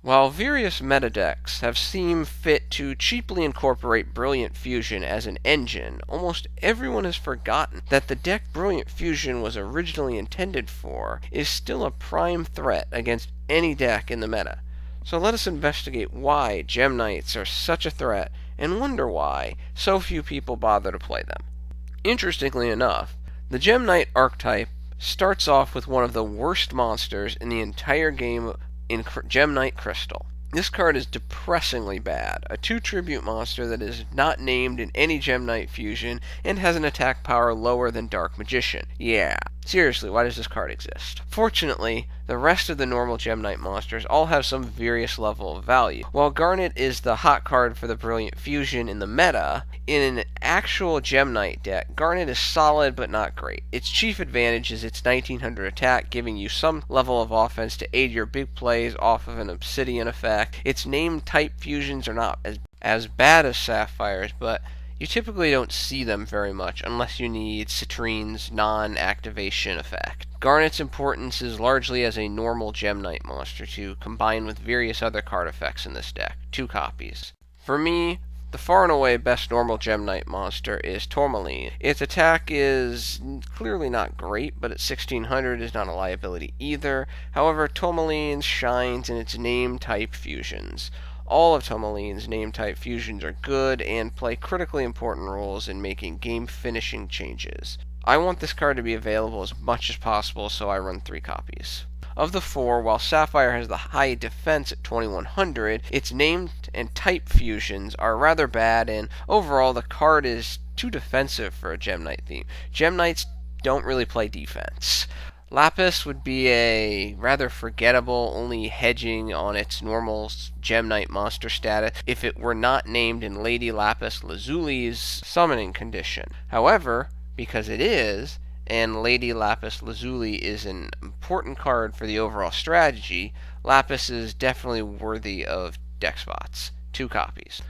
While various meta decks have seen fit to cheaply incorporate Brilliant Fusion as an engine, almost everyone has forgotten that the deck Brilliant Fusion was originally intended for is still a prime threat against any deck in the meta. So let us investigate why Gem-Knights are such a threat and wonder why so few people bother to play them. Interestingly enough, the Gem-Knight archetype starts off with one of the worst monsters in the entire game in Gem-Knight Crystal. This card is depressingly bad, a 2 tribute monster that is not named in any Gem-Knight fusion and has an attack power lower than Dark Magician. Yeah, seriously, why does this card exist? Fortunately, the rest of the normal Gem-Knight monsters all have some various level of value. While Garnet is the hot card for the Brilliant Fusion in the meta, in an actual Gem-Knight deck, Garnet is solid but not great. Its chief advantage is its 1900 attack, giving you some level of offense to aid your big plays off of an Obsidian effect. Its named type fusions are not as bad as Sapphire's, but you typically don't see them very much unless you need Citrine's non-activation effect. Garnet's importance is largely as a normal Gem-Knight monster to combine with various other card effects in this deck. 2 copies. For me, the far and away best normal Gem-Knight monster is Tourmaline. Its attack is clearly not great, but at 1600 is not a liability either. However, Tourmaline shines in its name-type fusions. All of Tourmaline's name-type fusions are good and play critically important roles in making game-finishing changes. I want this card to be available as much as possible, so I run 3 copies. Of the 4, while Sapphire has the high defense at 2100, its named and type fusions are rather bad, and overall the card is too defensive for a Gem-Knight theme. Gem-Knights don't really play defense. Lapis would be a rather forgettable, only hedging on its normal Gem-Knight monster status if it were not named in Lady Lapis Lazuli's summoning condition. However, because it is, and Lady Lapis Lazuli is an important card for the overall strategy, Lapis is definitely worthy of deck spots. 2 copies.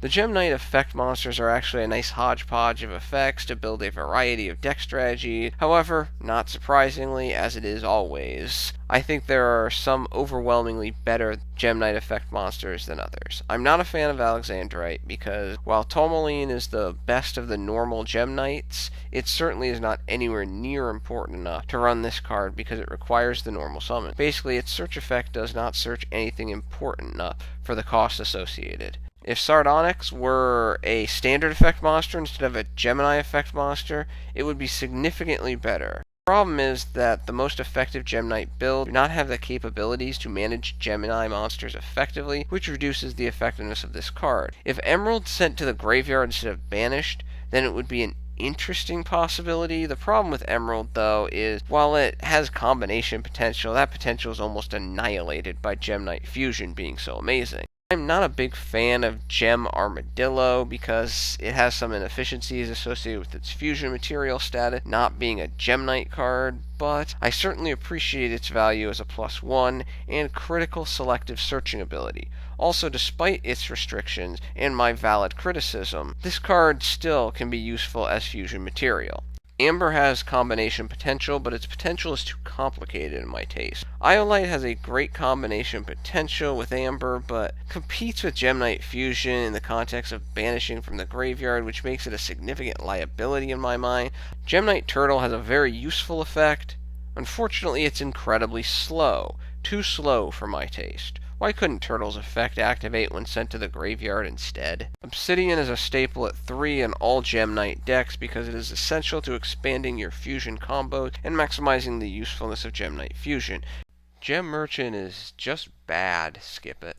The Gem-Knight effect monsters are actually a nice hodgepodge of effects to build a variety of deck strategy. However, not surprisingly, as it is always, I think there are some overwhelmingly better Gem-Knight effect monsters than others. I'm not a fan of Alexandrite because while Tourmaline is the best of the normal Gem-Knights, it certainly is not anywhere near important enough to run this card because it requires the normal summon. Basically, its search effect does not search anything important enough for the cost associated. If Sardonyx were a standard effect monster instead of a Gemini effect monster, it would be significantly better. The problem is that the most effective Gem-Knight builds do not have the capabilities to manage Gemini monsters effectively, which reduces the effectiveness of this card. If Emerald sent to the graveyard instead of banished, then it would be an interesting possibility. The problem with Emerald, though, is while it has combination potential, that potential is almost annihilated by Gem-Knight Fusion being so amazing. I'm not a big fan of Gem-Armadillo because it has some inefficiencies associated with its fusion material status not being a Gem-Knight card, but I certainly appreciate its value as a +1 and critical selective searching ability. Also, despite its restrictions and my valid criticism, this card still can be useful as fusion material. Amber has combination potential, but its potential is too complicated in my taste. Iolite has a great combination potential with Amber, but competes with Gem-Knight Fusion in the context of banishing from the graveyard, which makes it a significant liability in my mind. Gem-Knight Turtle has a very useful effect. Unfortunately, it's incredibly slow. Too slow for my taste. Why couldn't Turtle's effect activate when sent to the graveyard instead? Obsidian is a staple at 3 in all Gem-Knight decks because it is essential to expanding your fusion combos and maximizing the usefulness of Gem-Knight Fusion. Gem Merchant is just bad, skip it.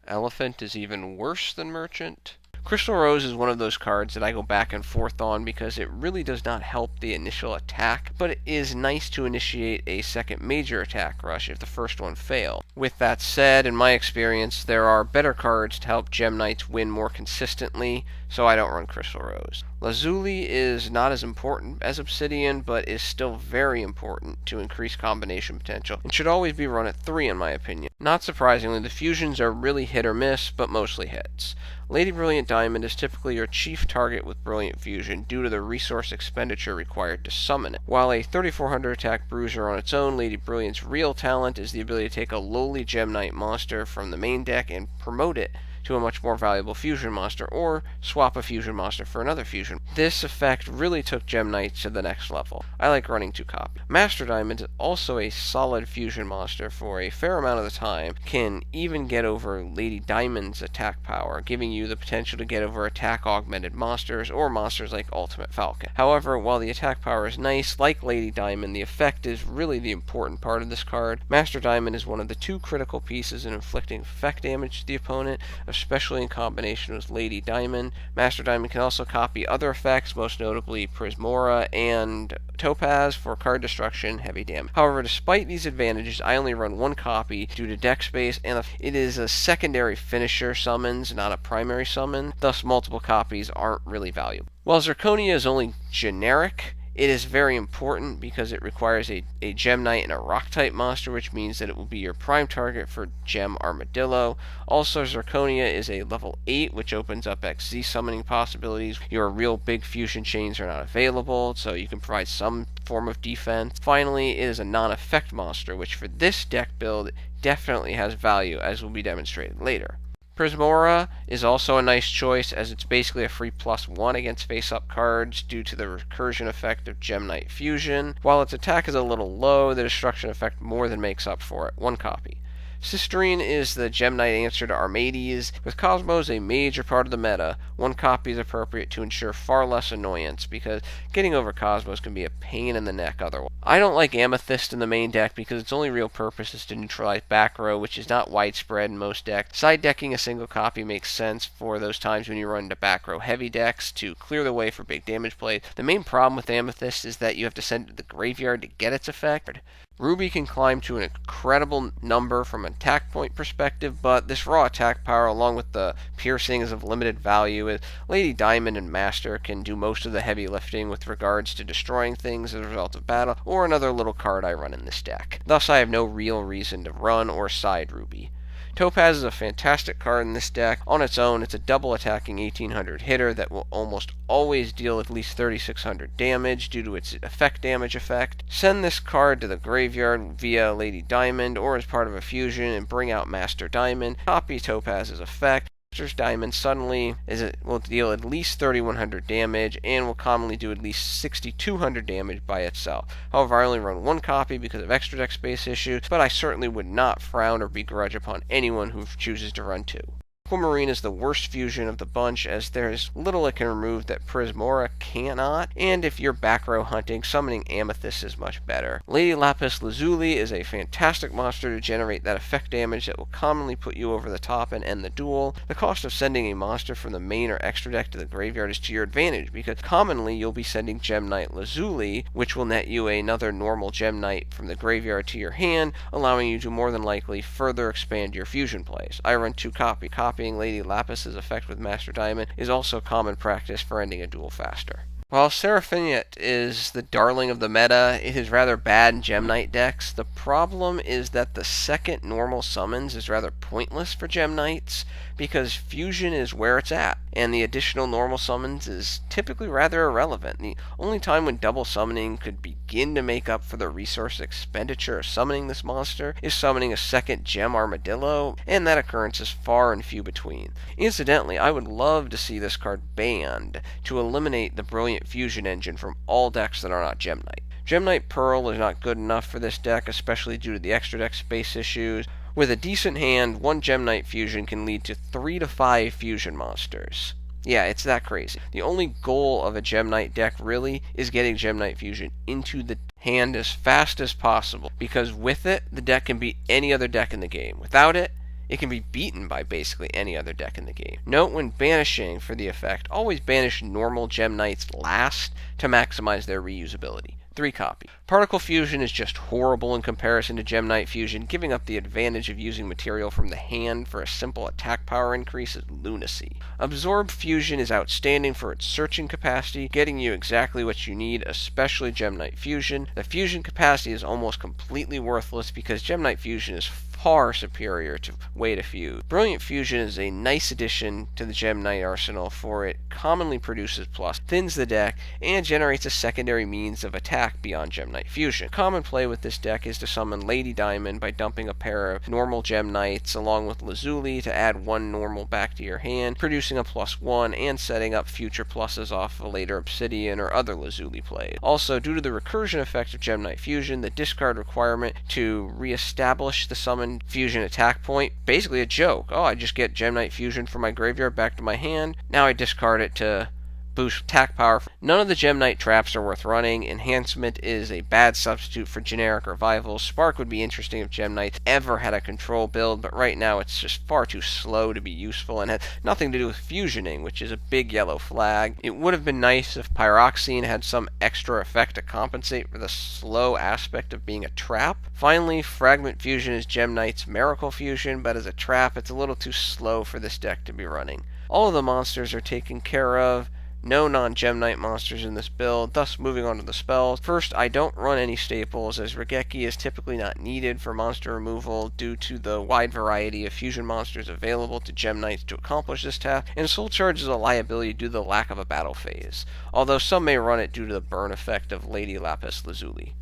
Elephant is even worse than Merchant. Crystal Rose is one of those cards that I go back and forth on because it really does not help the initial attack, but it is nice to initiate a second major attack rush if the first one fails. With that said, in my experience, there are better cards to help Gem-Knights win more consistently, so I don't run Crystal Rose. Lazuli is not as important as Obsidian, but is still very important to increase combination potential, and should always be run at 3 in my opinion. Not surprisingly, the fusions are really hit or miss, but mostly hits. Lady Brilliant Diamond is typically your chief target with Brilliant Fusion due to the resource expenditure required to summon it. While a 3400 attack bruiser on its own, Lady Brilliant's real talent is the ability to take a lowly Gem-Knight monster from the main deck and promote it to a much more valuable fusion monster, or swap a fusion monster for another fusion. This effect really took Gem-Knight to the next level. I like running 2 copies. Master Diamond is also a solid fusion monster for a fair amount of the time, can even get over Lady Diamond's attack power, giving you the potential to get over attack augmented monsters, or monsters like Ultimate Falcon. However, while the attack power is nice, like Lady Diamond, the effect is really the important part of this card. Master Diamond is one of the 2 critical pieces in inflicting effect damage to the opponent, especially in combination with Lady Diamond. Master Diamond can also copy other effects, most notably Prismaura and Topaz for card destruction, heavy damage. However, despite these advantages, I only run 1 copy due to deck space, and it is a secondary finisher summons, not a primary summon, thus multiple copies aren't really valuable. While Zirconia is only generic, it is very important because it requires a Gem-Knight and a Rock-type monster, which means that it will be your prime target for Gem-Armadillo. Also, Zirconia is a level 8, which opens up XZ summoning possibilities. Your real big fusion chains are not available, so you can provide some form of defense. Finally, it is a non-effect monster, which for this deck build definitely has value, as will be demonstrated later. Prismaura is also a nice choice, as it's basically a free +1 against face-up cards due to the recursion effect of Gem-Knight Fusion. While its attack is a little low, the destruction effect more than makes up for it. 1 copy. Citrine is the Gem-Knight answer to Armades. With Cosmos a major part of the meta, 1 copy is appropriate to ensure far less annoyance, because getting over Cosmos can be a pain in the neck otherwise. I don't like Amethyst in the main deck because its only real purpose is to neutralize back row, which is not widespread in most decks. Side decking a single copy makes sense for those times when you run into back row heavy decks to clear the way for big damage plays. The main problem with Amethyst is that you have to send it to the graveyard to get its effect. Ruby can climb to an incredible number from an attack point perspective, but this raw attack power, along with the piercing, is of limited value. Lady Diamond and Master can do most of the heavy lifting with regards to destroying things as a result of battle, or another little card I run in this deck. Thus, I have no real reason to run or side Ruby. Topaz is a fantastic card in this deck. On its own, it's a double attacking 1800 hitter that will almost always deal at least 3600 damage due to its effect damage effect. Send this card to the graveyard via Lady Diamond or as part of a fusion and bring out Master Diamond. Copy Topaz's effect. Master's Diamond suddenly will deal at least 3100 damage and will commonly do at least 6200 damage by itself. However, I only run 1 copy because of extra deck space issues, but I certainly would not frown or begrudge upon anyone who chooses to run 2. Aquamarine is the worst fusion of the bunch, as there is little it can remove that Prismaura cannot, and if you're back row hunting, summoning Amethyst is much better. Lady Lapis Lazuli is a fantastic monster to generate that effect damage that will commonly put you over the top and end the duel. The cost of sending a monster from the main or extra deck to the graveyard is to your advantage, because commonly you'll be sending Gem-Knight Lazuli, which will net you another normal Gem-Knight from the graveyard to your hand, allowing you to more than likely further expand your fusion plays. I run 2 copies. Lady Lapis's effect with Master Diamond is also common practice for ending a duel faster. While Seraphiniat is the darling of the meta, it is rather bad in Gem-Knight decks. The problem is that the second normal summons is rather pointless for Gem-Knights, because fusion is where it's at, and the additional normal summons is typically rather irrelevant. The only time when double summoning could begin to make up for the resource expenditure of summoning this monster is summoning a second Gem-Armadillo, and that occurrence is far and few between. Incidentally, I would love to see this card banned to eliminate the brilliant fusion engine from all decks that are not Gem-Knight. Gem-Knight Pearl is not good enough for this deck, especially due to the extra deck space issues. With a decent hand, 1 Gem-Knight fusion can lead to 3 to 5 fusion monsters. Yeah, it's that crazy. The only goal of a Gem-Knight deck really is getting Gem-Knight fusion into the hand as fast as possible, because with it, the deck can beat any other deck in the game. Without it, it can be beaten by basically any other deck in the game. Note, when banishing for the effect, always banish normal Gem-Knights last to maximize their reusability. 3 copy. Particle Fusion is just horrible in comparison to Gem-Knight Fusion. Giving up the advantage of using material from the hand for a simple attack power increase is lunacy. Absorb Fusion is outstanding for its searching capacity, getting you exactly what you need, especially Gem-Knight Fusion. The fusion capacity is almost completely worthless because Gem-Knight Fusion is far superior to way to fuse. Brilliant Fusion is a nice addition to the Gem-Knight arsenal, for it commonly produces plus, thins the deck, and generates a secondary means of attack beyond Gem-Knight Fusion. Common play with this deck is to summon Lady Diamond by dumping a pair of normal Gem-Knights along with Lazuli to add one normal back to your hand, producing a +1 and setting up future pluses off a later Obsidian or other Lazuli plays. Also, due to the recursion effect of Gem-Knight Fusion, the discard requirement to re-establish the summon Fusion attack point, basically a joke. Oh, I just get Gem-Knight Fusion from my graveyard back to my hand. Now I discard it to boost attack power. None of the Gem-Knight traps are worth running. Enhancement is a bad substitute for generic revivals. Spark would be interesting if Gem-Knights ever had a control build, but right now it's just far too slow to be useful and had nothing to do with fusioning, which is a big yellow flag. It would have been nice if Pyroxene had some extra effect to compensate for the slow aspect of being a trap. Finally, Fragment Fusion is Gem-Knight's Miracle Fusion, but as a trap it's a little too slow for this deck to be running. All of the monsters are taken care of. No non-Gem-Knight monsters in this build, thus moving on to the spells. First, I don't run any staples, as Regeki is typically not needed for monster removal due to the wide variety of fusion monsters available to Gem-Knights to accomplish this task, and Soul Charge is a liability due to the lack of a battle phase, although some may run it due to the burn effect of Lady Lapis Lazuli.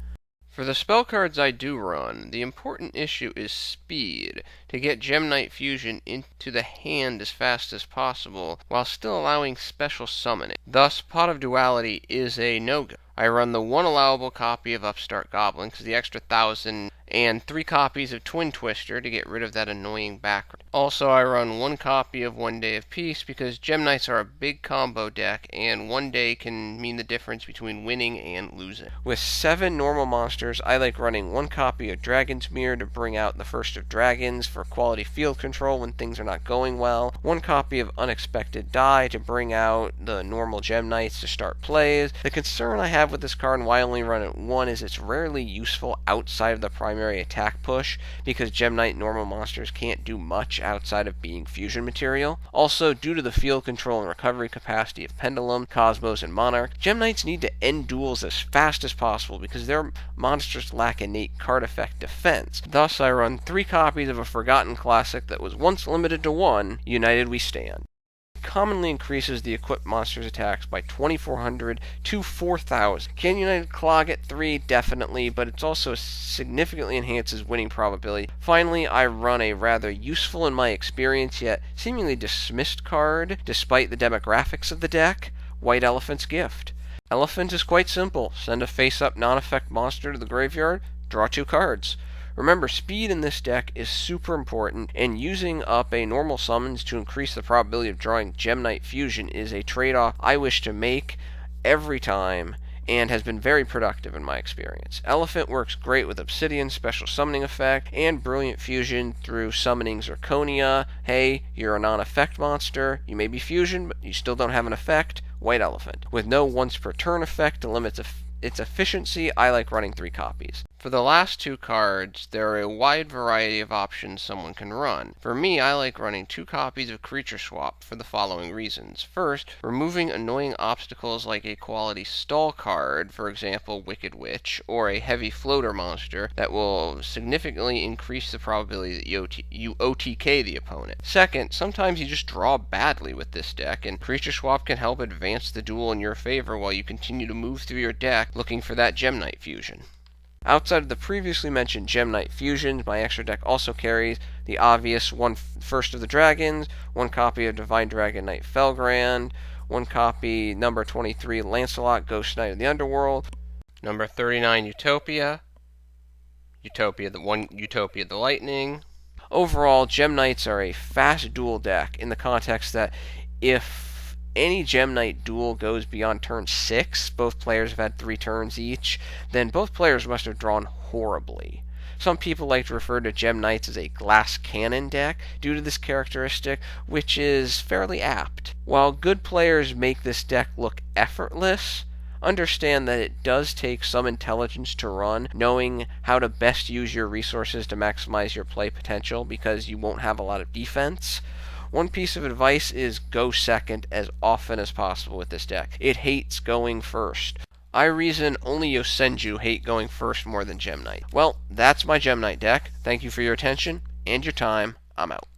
For the spell cards I do run, the important issue is speed, to get Gem-Knight Fusion into the hand as fast as possible, while still allowing special summoning. Thus, Pot of Duality is a no-go. I run the one allowable copy of Upstart Goblin, because the extra 1,000, and 3 copies of Twin Twister to get rid of that annoying background. Also, I run 1 copy of One Day of Peace, because Gem-Knights are a big combo deck, and 1 day can mean the difference between winning and losing. With 7 normal monsters, I like running 1 copy of Dragon's Mirror to bring out the First of Dragons for quality field control when things are not going well, 1 copy of Unexpected Dai to bring out the normal Gem-Knights to start plays. The concern I have with this card and why I only run it 1 is it's rarely useful outside of the primary attack push, because Gem-Knight normal monsters can't do much outside of being fusion material. Also, due to the field control and recovery capacity of Pendulum, Cosmos, and Monarch, Gem-Knights need to end duels as fast as possible because their monsters lack innate card effect defense. Thus, I run 3 copies of a forgotten classic that was once limited to 1, United We Stand. Commonly increases the equipped monster's attacks by 2,400 to 4,000. Can United clog at 3? Definitely, but it also significantly enhances winning probability. Finally, I run a rather useful in my experience yet seemingly dismissed card, despite the demographics of the deck, White Elephant's Gift. Elephant is quite simple. Send a face-up non-effect monster to the graveyard, draw 2 cards. Remember, speed in this deck is super important, and using up a normal summons to increase the probability of drawing Gem-Knight Fusion is a trade-off I wish to make every time, and has been very productive in my experience. Elephant works great with Obsidian special summoning effect, and Brilliant Fusion through summoning Zirconia. Hey, you're a non-effect monster, you may be fusion, but you still don't have an effect. White Elephant. With no once per turn effect to limit its efficiency, I like running 3 copies. For the last 2 cards, there are a wide variety of options someone can run. For me, I like running 2 copies of Creature Swap for the following reasons. First, removing annoying obstacles like a quality stall card, for example Wicked Witch, or a heavy floater monster that will significantly increase the probability that you OTK the opponent. Second, sometimes you just draw badly with this deck, and Creature Swap can help advance the duel in your favor while you continue to move through your deck looking for that Gem-Knight Fusion. Outside of the previously mentioned Gem-Knight Fusions, my extra deck also carries the obvious 1 First of the Dragons, 1 copy of Divine Dragon Knight Felgrand, 1 copy number 23 Lancelot, Ghost Knight of the Underworld, number 39 Utopia, Utopia the Lightning. Overall, Gem-Knights are a fast duel deck in the context that if any Gem-Knight duel goes beyond turn 6, both players have had 3 turns each, then both players must have drawn horribly. Some people like to refer to Gem-Knights as a glass cannon deck due to this characteristic, which is fairly apt. While good players make this deck look effortless, understand that it does take some intelligence to run, knowing how to best use your resources to maximize your play potential, because you won't have a lot of defense. One piece of advice is go second as often as possible with this deck. It hates going first. I reason only Yosenju hate going first more than Gem-Knight. Well, that's my Gem-Knight deck. Thank you for your attention and your time. I'm out.